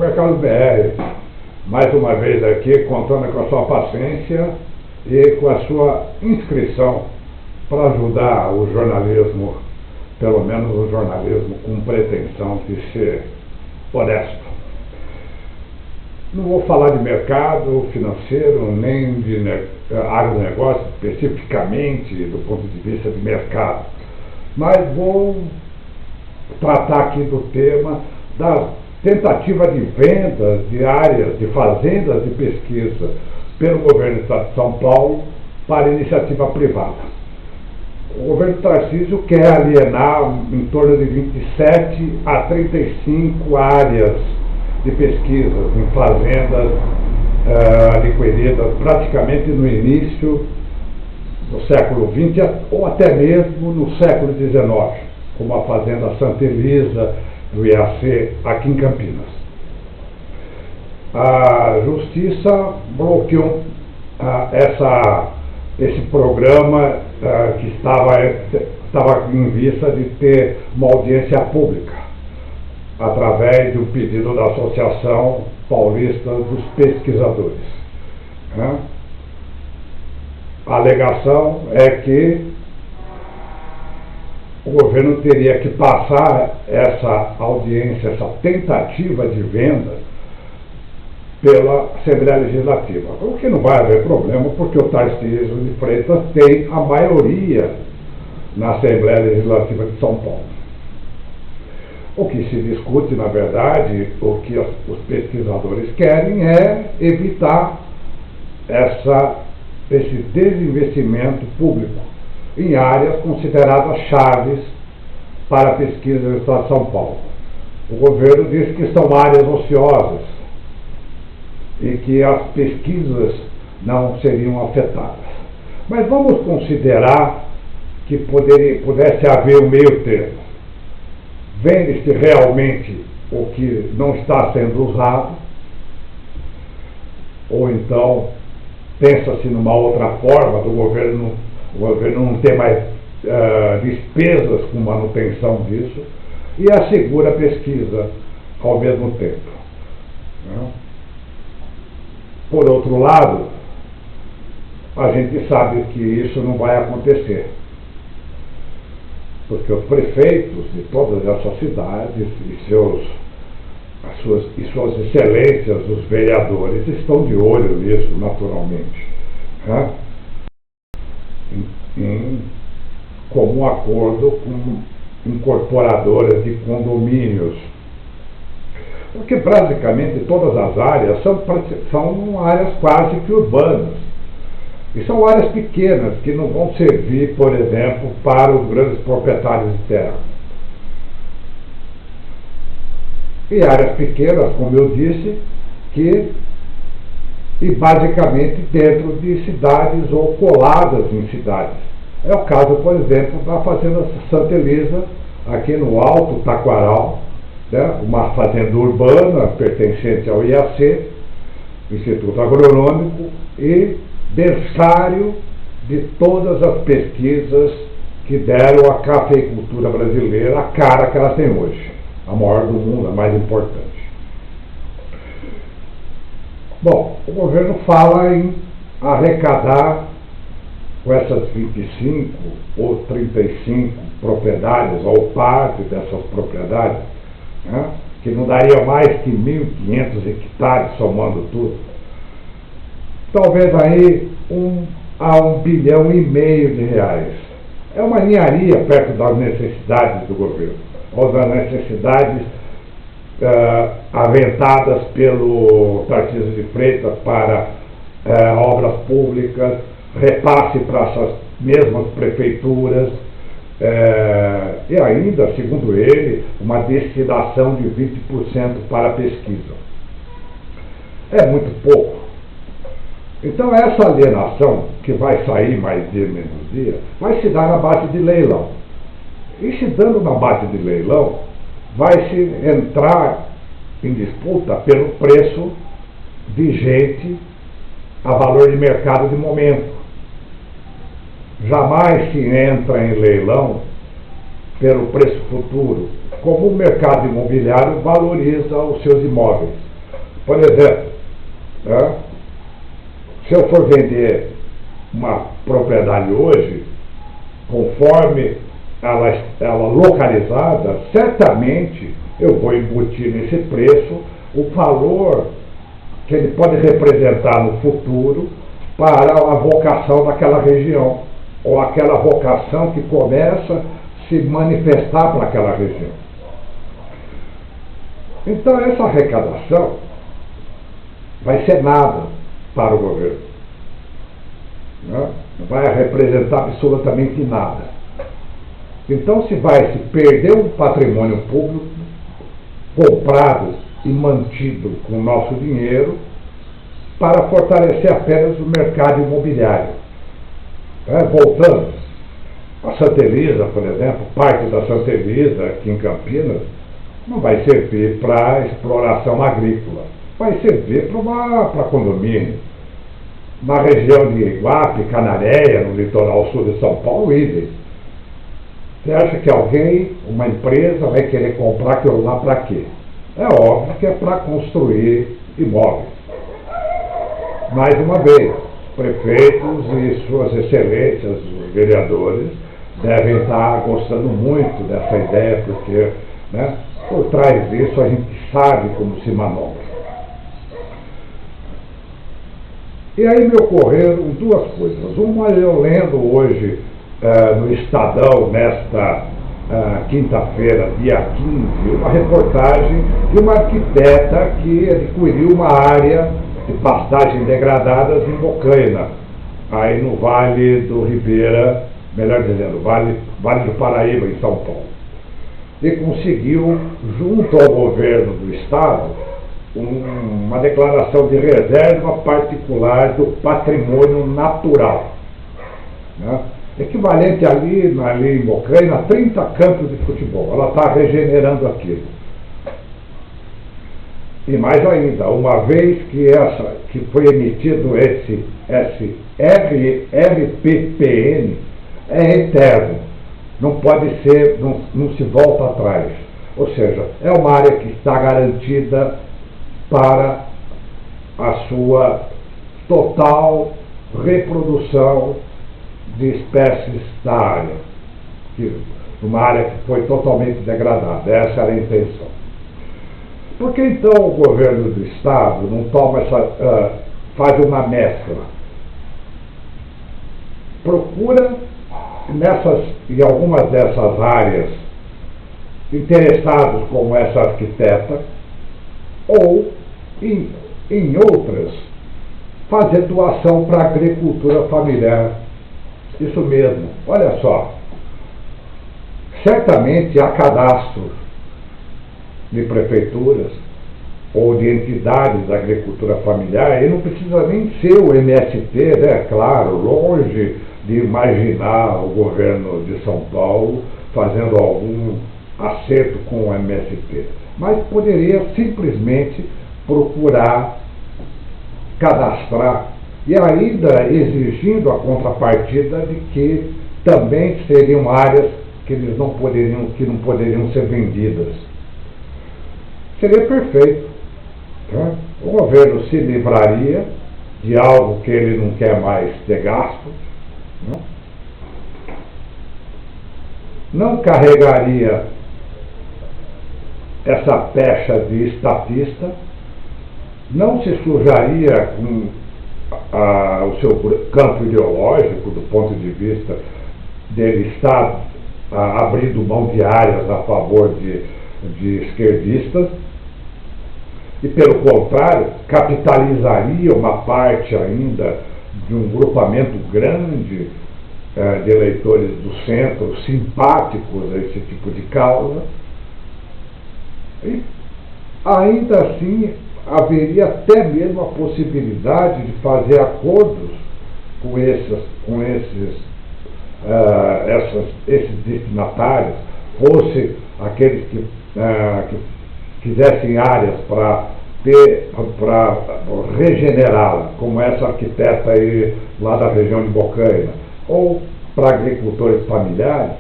Fogo é Carlos BR, mais uma vez aqui contando com a sua paciência e com a sua inscrição para ajudar o jornalismo, pelo menos o jornalismo com pretensão de ser honesto. Não vou falar de mercado financeiro, nem de agronegócio especificamente do ponto de vista de mercado, mas vou tratar aqui do tema da tentativa de vendas de áreas, de fazendas de pesquisa pelo governo do Estado de São Paulo para iniciativa privada. O governo Tarcísio quer alienar em torno de 27 a 35 áreas de pesquisas em fazendas adquiridas praticamente no início do século XX ou até mesmo no século XIX, como a fazenda Santa Elisa do IAC aqui em Campinas. A Justiça bloqueou esse programa que estava em vista de ter uma audiência pública através de um pedido da Associação Paulista dos Pesquisadores. A alegação é que o governo teria que passar essa audiência, essa tentativa de venda pela Assembleia Legislativa. O que não vai haver problema, porque o Tarcísio de Freitas tem a maioria na Assembleia Legislativa de São Paulo. O que se discute, na verdade, o que os pesquisadores querem é evitar esse desinvestimento público em áreas consideradas chaves para a pesquisa do Estado de São Paulo. O governo diz que são áreas ociosas e que as pesquisas não seriam afetadas. Mas vamos considerar que pudesse haver um meio termo. Vende-se realmente o que não está sendo usado, ou então pensa-se numa outra forma do governo. O governo não tem mais despesas com manutenção disso e assegura a pesquisa ao mesmo tempo. Por outro lado, a gente sabe que isso não vai acontecer, porque os prefeitos de todas essas cidades e suas excelências, os vereadores, estão de olho nisso, naturalmente. Em comum acordo com incorporadoras de condomínios. Porque basicamente todas as áreas são áreas quase que urbanas. E são áreas pequenas que não vão servir, por exemplo, para os grandes proprietários de terra. E áreas pequenas, como eu disse, e basicamente dentro de cidades ou coladas em cidades. É o caso, por exemplo, da fazenda Santa Elisa, aqui no Alto Taquaral, uma fazenda urbana pertencente ao IAC, Instituto Agronômico, e berçário de todas as pesquisas que deram à cafeicultura brasileira a cara que ela tem hoje, a maior do mundo, a mais importante. Bom, o governo fala em arrecadar com essas 25 ou 35 propriedades, ou parte dessas propriedades, que não daria mais que 1.500 hectares, somando tudo, talvez aí a 1,5 bilhão de reais. É uma ninharia perto das necessidades do governo, ou das necessidades aventadas pelo Tarcísio de Freitas para obras públicas, repasse para essas mesmas prefeituras, e ainda, segundo ele, uma destinação de 20% para a pesquisa. É muito pouco. Então essa alienação, que vai sair mais dia menos dia, vai se dar na base de leilão. E se dando na base de leilão, vai se entrar em disputa pelo preço vigente a valor de mercado de momento. Jamais se entra em leilão pelo preço futuro, como o mercado imobiliário valoriza os seus imóveis. Por exemplo, né, se eu for vender uma propriedade hoje, conforme ela localizada, certamente eu vou embutir nesse preço o valor que ele pode representar no futuro para a vocação daquela região, ou aquela vocação que começa a se manifestar para aquela região. Então essa arrecadação vai ser nada para o governo, né? Não vai representar absolutamente nada. Então se vai se perder um patrimônio público comprado e mantido com o nosso dinheiro para fortalecer apenas o mercado imobiliário. Voltando, a Santa Elisa, por exemplo, parte da Santa Elisa aqui em Campinas, não vai servir para exploração agrícola, vai servir para condomínio. Na região de Iguape, Canaréia, no litoral sul de São Paulo, idem. Você acha que alguém, uma empresa, vai querer comprar aquilo lá para quê? É óbvio que é para construir imóveis. Mais uma vez, prefeitos e suas excelências, os vereadores, devem estar gostando muito dessa ideia, porque, né, por trás disso a gente sabe como se manobra. E aí me ocorreram duas coisas. Uma, eu lendo hoje no Estadão, nesta quinta-feira, dia 15, uma reportagem de uma arquiteta que adquiriu uma área de pastagens degradadas em Bocaina, aí no Vale do Ribeira, melhor dizendo, Vale do Paraíba, em São Paulo. E conseguiu, junto ao governo do Estado, uma declaração de reserva particular do patrimônio natural, né? Equivalente ali em Bocaina a 30 campos de futebol. Ela está regenerando aquilo. E mais ainda, uma vez que foi emitido esse RPPN, é eterno, não pode ser, não se volta atrás. Ou seja, é uma área que está garantida para a sua total reprodução de espécies da área, uma área que foi totalmente degradada. Essa era a intenção. Por que então o governo do Estado não toma faz uma mescla? Procura em algumas dessas áreas interessados como essa arquiteta, ou em outras fazer doação para a agricultura familiar. Isso mesmo, olha só, certamente há cadastros de prefeituras ou de entidades da agricultura familiar, e não precisa nem ser o MST, né? Claro, longe de imaginar o governo de São Paulo fazendo algum acerto com o MST, mas poderia simplesmente procurar cadastrar e ainda exigindo a contrapartida de que também seriam áreas que não poderiam ser vendidas. Seria perfeito, né? O governo se livraria de algo que ele não quer mais ter gasto, né? Não carregaria essa pecha de estatista, não se sujaria com o seu campo ideológico, do ponto de vista dele estar abrindo mão de áreas a favor de esquerdistas, e pelo contrário, capitalizaria uma parte ainda de um grupamento grande de eleitores do centro, simpáticos a esse tipo de causa, e ainda assim haveria até mesmo a possibilidade de fazer acordos com esses destinatários, fosse aqueles que quisessem áreas para regenerá-la, como essa arquiteta aí lá da região de Bocaina, ou para agricultores familiares,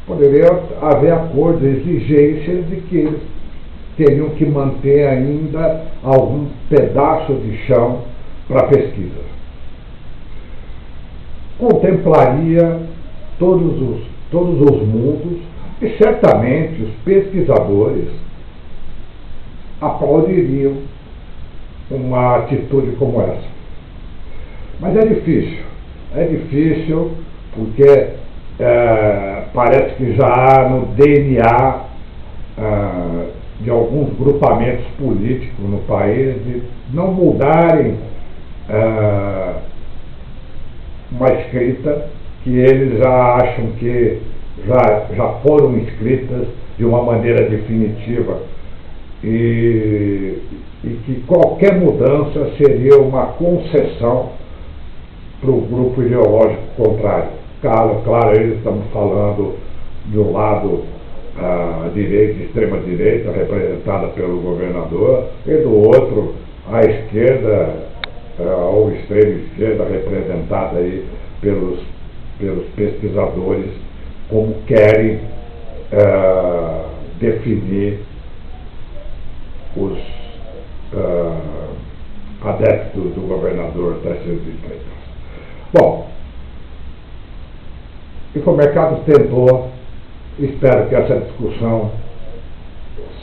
poderia haver acordos, exigências de que eles teriam que manter ainda algum pedaço de chão para pesquisa. Contemplaria todos os mundos e certamente os pesquisadores aplaudiriam uma atitude como essa. Mas é difícil porque parece que já há no DNA de alguns grupamentos políticos no país de não mudarem uma escrita que eles já acham que já foram escritas de uma maneira definitiva e que qualquer mudança seria uma concessão para o grupo ideológico contrário. Claro, eles estão falando de um lado a direita, extrema-direita, representada pelo governador, e do outro a esquerda, ou extrema-esquerda, representada aí pelos pesquisadores, como querem definir os adeptos do governador Tarcísio de Freitas. Bom, Infomercado tentou, espero que essa discussão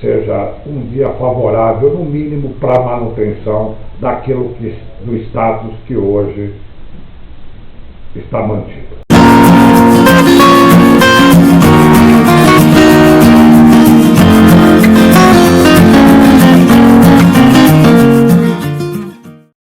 seja um dia favorável, no mínimo, para a manutenção do status que hoje está mantido.